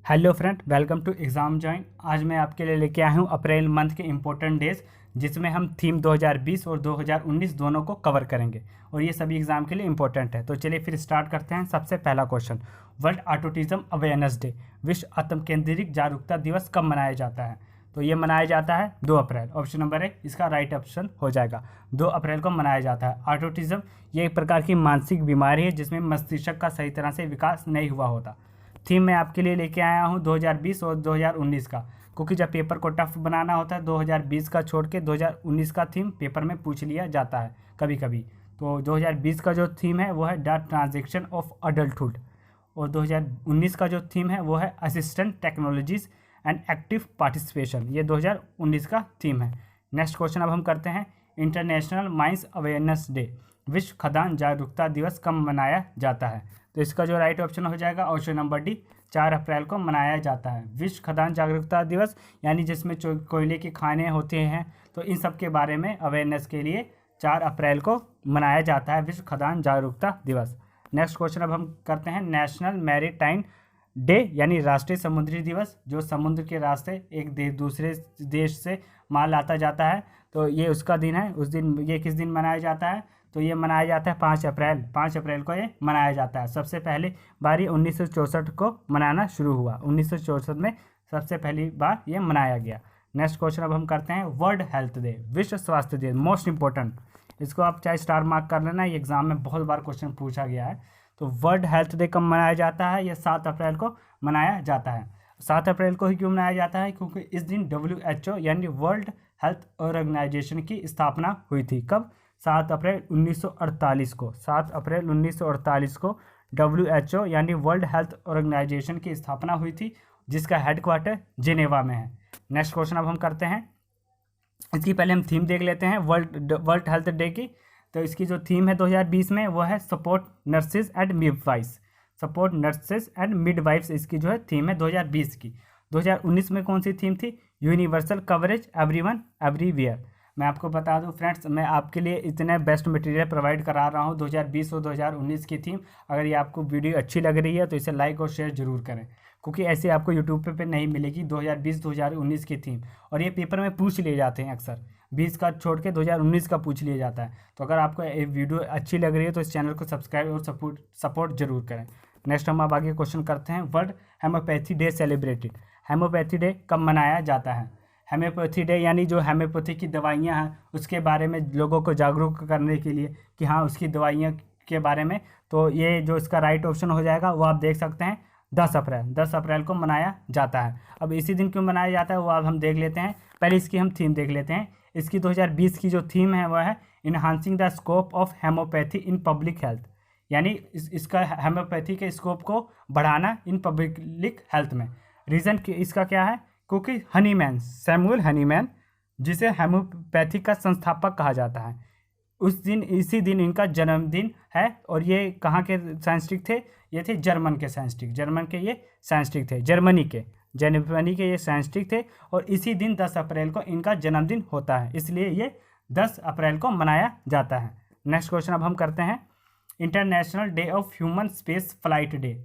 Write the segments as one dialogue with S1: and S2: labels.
S1: Hello friend, welcome to exam join. आज मैं आपके लिए लेके आया हूँ अप्रैल मंथ के इम्पोर्टेंट डेज, जिसमें हम थीम 2020 और 2019 दोनों को कवर करेंगे और ये सभी एग्ज़ाम के लिए इम्पोर्टेंट है। तो चलिए फिर स्टार्ट करते हैं। सबसे पहला question, world autism awareness day, विश्व आत्म केंद्रित जागरूकता दिवस कब मनाया जाता है? तो ये मनाया जाता है 2 अप्रैल। ऑप्शन नंबर 1 इसका राइट ऑप्शन हो जाएगा। 2 अप्रैल को मनाया जाता है। ऑटिज़म ये एक प्रकार की मानसिक बीमारी है जिसमें मस्तिष्क का सही तरह से विकास नहीं हुआ होता। थीम मैं आपके लिए लेके आया हूँ 2020 और 2019 का, क्योंकि जब पेपर को टफ बनाना होता है 2020 का छोड़ के 2019 का थीम पेपर में पूछ लिया जाता है कभी कभी। तो 2020 का जो थीम है वो है द ट्रांजेक्शन ऑफ अडल्टहुड और 2019 का जो थीम है वो है assistant technologies and active participation. ये 2019 का थीम है। नेक्स्ट क्वेश्चन अब हम करते हैं, इंटरनेशनल माइंस अवेयरनेस डे, विश्व खदान जागरूकता दिवस कब मनाया जाता है? तो इसका जो राइट ऑप्शन हो जाएगा ऑप्शन नंबर डी, 4 अप्रैल को मनाया जाता है। विश्व खदान जागरूकता दिवस यानी जिसमें कोयले के खाने होते हैं, तो इन सब के बारे में अवेयरनेस के लिए 4 अप्रैल को मनाया जाता है विश्व खदान जागरूकता दिवस। नेक्स्ट क्वेश्चन अब हम करते हैं, नेशनल मैरीटाइम डे यानी राष्ट्रीय समुद्री दिवस, जो समुद्र के रास्ते एक दूसरे देश से माल आता जाता है, तो ये उसका दिन है। उस दिन ये किस दिन मनाया जाता है? तो ये मनाया जाता है 5 अप्रैल। 5 अप्रैल को ये मनाया जाता है। सबसे पहले बार ये 1964 को मनाना शुरू हुआ। 1964 में सबसे पहली बार ये मनाया गया। नेक्स्ट क्वेश्चन अब हम करते हैं, वर्ल्ड हेल्थ डे, विश्व स्वास्थ्य दिवस, मोस्ट इंपॉर्टेंट। इसको आप चाहे स्टार मार्क कर लेना, ये एग्जाम में बहुत बार क्वेश्चन पूछा गया है। तो वर्ल्ड हेल्थ डे कब मनाया जाता है? ये 7 अप्रैल को मनाया जाता है। 7 अप्रैल को ही क्यों मनाया जाता है? क्योंकि इस दिन WHO यानी वर्ल्ड हेल्थ ऑर्गेनाइजेशन की स्थापना हुई थी। कब? 7 अप्रैल 1948 को। 7 अप्रैल 1948 को WHO यानी वर्ल्ड हेल्थ ऑर्गेनाइजेशन की स्थापना हुई थी, जिसका हेडक्वार्टर जिनेवा में है। नेक्स्ट क्वेश्चन अब हम करते हैं, इसकी पहले हम थीम देख लेते हैं वर्ल्ड हेल्थ डे की। तो इसकी जो थीम है 2020 में वो है support nurses and midwives. Support nurses and midwives इसकी जो है थीम है 2020 की। 2019 में कौन सी थीम थी? Universal coverage everyone everywhere. मैं आपको बता दूं फ्रेंड्स, मैं आपके लिए इतने बेस्ट मटेरियल प्रोवाइड करा रहा हूं 2020 और 2019 की थीम। अगर ये आपको वीडियो अच्छी लग रही है तो इसे लाइक और शेयर जरूर करें, क्योंकि ऐसे आपको यूट्यूब पे नहीं मिलेगी 2020-2019 की थीम। और ये पेपर में पूछ लिए जाते हैं अक्सर, 20 का छोड़ के 2019 का पूछ लिया जाता है। तो अगर आपको ये वीडियो अच्छी लग रही है तो इस चैनल को सब्सक्राइब और सपोर्ट जरूर करें। नेक्स्ट हम अब आगे क्वेश्चन करते हैं, world homoeopathy day celebrated. Homoeopathy day कब मनाया जाता है? हेम्योपैथी डे यानी जो हेम्योपैथी की दवाइयाँ हैं उसके बारे में लोगों को जागरूक करने के लिए कि हाँ उसकी दवाइयाँ के बारे में। तो ये जो इसका राइट ऑप्शन हो जाएगा वो आप देख सकते हैं 10 अप्रैल। 10 अप्रैल को मनाया जाता है। अब इसी दिन क्यों मनाया जाता है वो अब हम देख लेते हैं। पहले इसकी हम थीम देख लेते हैं। इसकी 2020 की जो थीम है वह है enhancing the scope of homoeopathy in public health, यानी इसका हेम्योपैथी के स्कोप को बढ़ाना इन पब्लिक हेल्थ में। रीज़न इसका क्या है? क्योंकि हनीमैन, सैमुअल हनीमैन, जिसे हेम्योपैथी का संस्थापक कहा जाता है, उस दिन इसी दिन इनका जन्मदिन है। और ये कहाँ के साइंटिस्ट थे? ये थे जर्मन के साइंटिस्ट। जर्मन के ये साइंटिस्ट थे, जर्मनी के ये साइंटिस्ट थे। और इसी दिन 10 अप्रैल को इनका जन्मदिन होता है, इसलिए ये 10 अप्रैल को मनाया जाता है। नेक्स्ट क्वेश्चन अब हम करते हैं, international day of human space flight day,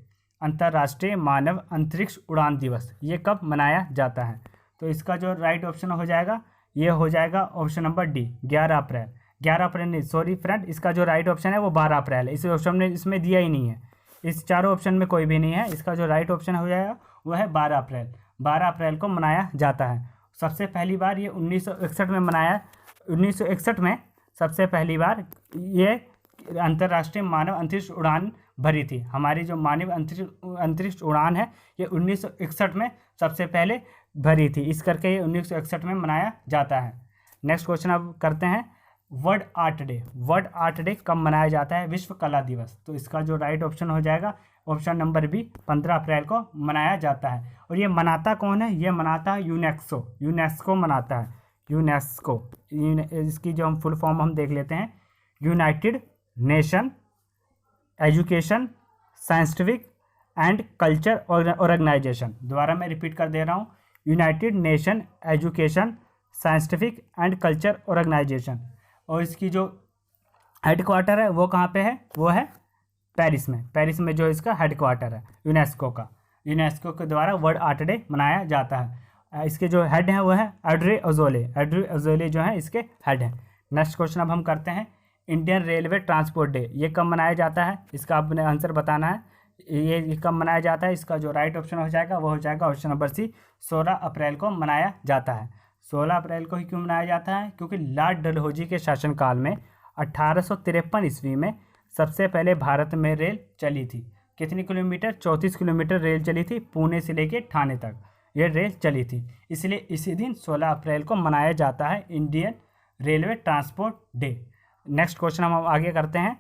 S1: अंतर्राष्ट्रीय मानव अंतरिक्ष उड़ान दिवस, ये कब मनाया जाता है? तो इसका जो राइट ऑप्शन हो जाएगा ये हो जाएगा ऑप्शन नंबर डी, 11 अप्रैल। 11 अप्रैल नहीं, सॉरी फ्रेंड, इसका जो राइट ऑप्शन है वो 12 अप्रैल है। इस ऑप्शन ने इसमें दिया ही नहीं है, इस चारों ऑप्शन में कोई भी नहीं है। इसका जो राइट ऑप्शन हो जाएगा वो है 12 अप्रैल। 12 अप्रैल को मनाया जाता है। सबसे पहली बार ये 1961 में मनाया। 1961 में सबसे पहली बार ये अंतर्राष्ट्रीय मानव अंतरिक्ष उड़ान भरी थी। हमारी जो मानव अंतरिक्ष उड़ान है ये 1961 में सबसे पहले भरी थी, इस करके ये 1961 में मनाया जाता है। नेक्स्ट क्वेश्चन अब करते हैं, world art day. World art day कब मनाया जाता है? विश्व कला दिवस। तो इसका जो राइट ऑप्शन हो जाएगा ऑप्शन नंबर बी, 15 अप्रैल को मनाया जाता है। और ये मनाता कौन है? ये मनाता है यूनेस्को। यूनेस्को मनाता है, यूनेस्को। इसकी जो हम फुल फॉर्म हम देख लेते हैं, United Nation Education Scientific and Culture Organisation. दोबारा मैं रिपीट कर दे रहा हूँ, United Nation Education Scientific and Culture Organisation. और इसकी जो हेडक्वार्टर है वो कहाँ पे है? वो है पेरिस में। पेरिस में जो इसका हेडक्वार्टर है यूनेस्को का। यूनेस्को के द्वारा वर्ल्ड आर्ट डे मनाया जाता है। इसके जो हेड हैं वो है ऑड्रे अजोले। ऑड्रे अजोले जो है इसके हेड हैं। नेक्स्ट क्वेश्चन अब हम करते हैं इंडियन रेलवे ट्रांसपोर्ट डे, ये कब मनाया जाता है, इसका आपने आंसर बताना है। ये कब मनाया जाता है, इसका जो राइट ऑप्शन हो जाएगा वो हो जाएगा ऑप्शन नंबर सी, 16 अप्रैल को मनाया जाता है। 16 अप्रैल को ही क्यों मनाया जाता है, क्योंकि लॉर्ड डलहौजी के शासनकाल में 1853 ईस्वी में सबसे पहले भारत में रेल चली थी। कितनी किलोमीटर, 34 किलोमीटर रेल चली थी, पुणे से लेके ठाणे तक ये रेल चली थी। इसलिए इसी दिन 16 अप्रैल को मनाया जाता है Indian railway transport day. Next question हम आगे करते हैं,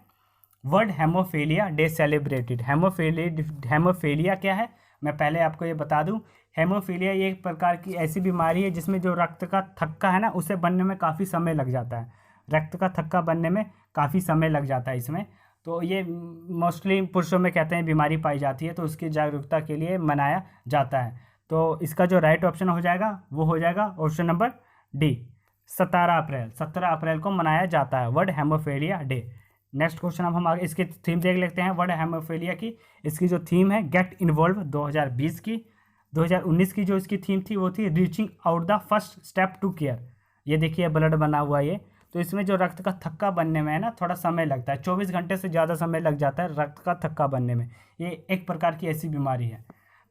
S1: world haemophilia day celebrated. Haemophilia क्या है, मैं पहले आपको ये बता दूं। हेमोफीलिया ये एक प्रकार की ऐसी बीमारी है जिसमें जो रक्त का थक्का है ना, उसे बनने में काफ़ी समय लग जाता है। रक्त का थक्का बनने में काफ़ी समय लग जाता है इसमें। तो ये मोस्टली पुरुषों में कहते हैं बीमारी पाई जाती है, तो उसकी जागरूकता के लिए मनाया जाता है। तो इसका जो राइट ऑप्शन हो जाएगा वो हो जाएगा ऑप्शन नंबर डी, 17 अप्रैल को मनाया जाता है world haemophilia day. Next question अब हम आगे इसकी थीम देख लेते हैं वर्ल्ड हेमोफीलिया की। इसकी जो थीम है गेट इन्वॉल्व 2020 की। 2019 की जो इसकी थीम थी वो थी reaching out the first step to care. ये देखिए ब्लड बना हुआ ये, तो इसमें जो रक्त का थक्का बनने में है ना थोड़ा समय लगता है, 24 घंटे से ज़्यादा समय लग जाता है रक्त का थक्का बनने में। ये एक प्रकार की ऐसी बीमारी है।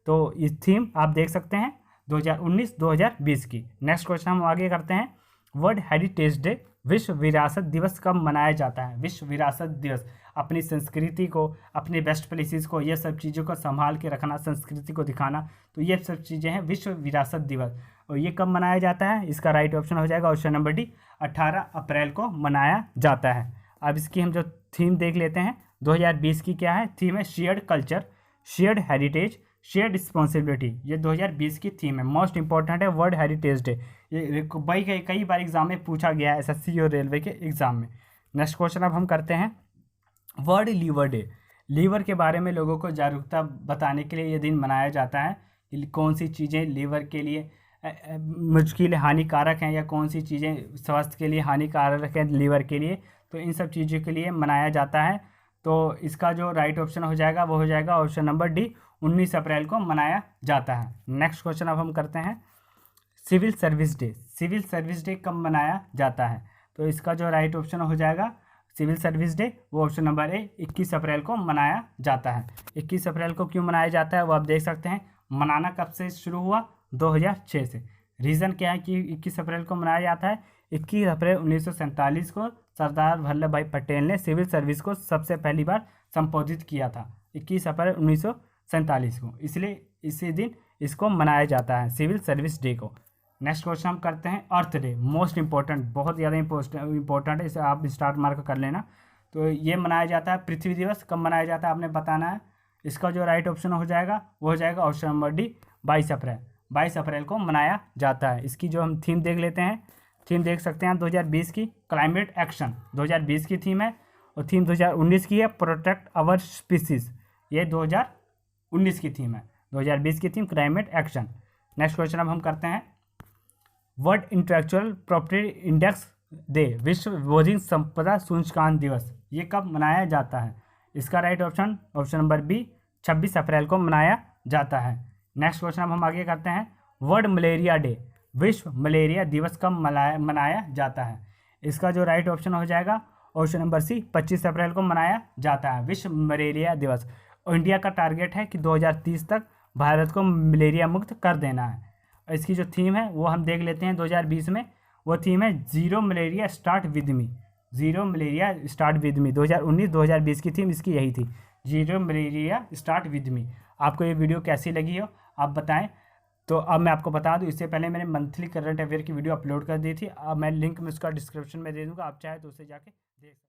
S1: तो इस थीम आप देख सकते हैं 2019-2020 की। नेक्स्ट क्वेश्चन हम आगे करते हैं, वर्ल्ड हेरिटेज डे, विश्व विरासत दिवस कब मनाया जाता है। विश्व विरासत दिवस, अपनी संस्कृति को, अपने बेस्ट प्लेसेस को, ये सब चीज़ों को संभाल के रखना, संस्कृति को दिखाना, तो ये सब चीज़ें हैं विश्व विरासत दिवस। और ये कब मनाया जाता है, इसका राइट ऑप्शन हो जाएगा ऑप्शन नंबर डी, 18 अप्रैल को मनाया जाता है। अब इसकी हम जो थीम देख लेते हैं 2020 की क्या है, थीम है shared culture, shared heritage, shared responsibility. ये 2020 की थीम है, मोस्ट इंपॉर्टेंट है वर्ल्ड हेरिटेज डे। ये भाई कई बार एग्जाम में पूछा गया है एसएससी और रेलवे के एग्जाम में। नेक्स्ट क्वेश्चन अब हम करते हैं वर्ल्ड लीवर डे। लीवर के बारे में लोगों को जागरूकता बताने के लिए ये दिन मनाया जाता है। कौन सी चीज़ें लीवर के लिए मुश्किल हानिकारक हैं या कौन सी चीज़ें स्वास्थ्य के लिए हानिकारक हैं लीवर के लिए, तो इन सब चीज़ों के लिए मनाया जाता है। तो इसका जो राइट ऑप्शन हो जाएगा वो हो जाएगा ऑप्शन नंबर डी, 19 अप्रैल को मनाया जाता है। नेक्स्ट क्वेश्चन अब हम करते हैं civil service day. Civil service day कब मनाया जाता है, तो इसका जो राइट ऑप्शन हो जाएगा सिविल सर्विस डे वो ऑप्शन नंबर ए, 21 अप्रैल को मनाया जाता है। 21 अप्रैल को क्यों मनाया जाता है वो आप देख सकते हैं। मनाना कब से शुरू हुआ, 2006 से। रीज़न क्या है कि 21 अप्रैल को मनाया जाता है, 21 अप्रैल 1947 को सरदार वल्लभ भाई पटेल ने सिविल सर्विस को सबसे पहली बार संबोधित किया था, 21 अप्रैल 1947 को, इसलिए इसी दिन इसको मनाया जाता है सिविल सर्विस डे को। नेक्स्ट क्वेश्चन हम करते हैं अर्थ डे, मोस्ट इंपॉर्टेंट, बहुत ज़्यादा इंपॉर्टेंट है, इसे आप स्टार्ट मार्क कर लेना। तो ये मनाया जाता है पृथ्वी दिवस, कब मनाया जाता है आपने बताना है। इसका जो राइट ऑप्शन हो जाएगा वो हो जाएगा ऑप्शन नंबर डी, 22 अप्रैल। 22 अप्रैल को मनाया जाता है। इसकी जो हम थीम देख लेते हैं, थीम देख सकते हैं 2020 की क्लाइमेट एक्शन 2020 की थीम है, और थीम 2019 की है प्रोटेक्ट आवर स्पीसीज, ये 2019 की थीम है। 2020 की theme climate action. Next question अब हम करते हैं world intellectual property index day, विश्व बौद्धिक संपदा सूचकांक दिवस, ये कब मनाया जाता है। इसका right option option number B, 26 April को मनाया जाता है। नेक्स्ट क्वेश्चन अब हम आगे करते हैं वर्ल्ड मलेरिया डे, विश्व मलेरिया दिवस कब मनाया जाता है। इसका जो राइट ऑप्शन हो जाएगा ऑप्शन नंबर सी, 25 अप्रैल को मनाया जाता है विश्व मलेरिया दिवस। और इंडिया का टारगेट है कि 2030 तक भारत को मलेरिया मुक्त कर देना है। इसकी जो थीम है वो हम देख लेते हैं 2020 में, वो थीम है zero malaria start with me, zero malaria start with me. 2019-2020 की थीम इसकी यही थी, zero malaria start with me. आपको ये वीडियो कैसी लगी हो आप बताएं। तो अब मैं आपको बता दूं, इससे पहले मैंने मंथली करंट अफेयर की वीडियो अपलोड कर दी थी, अब मैं लिंक में उसका डिस्क्रिप्शन में दे दूंगा, आप चाहे तो उसे जाके देख सकते हैं।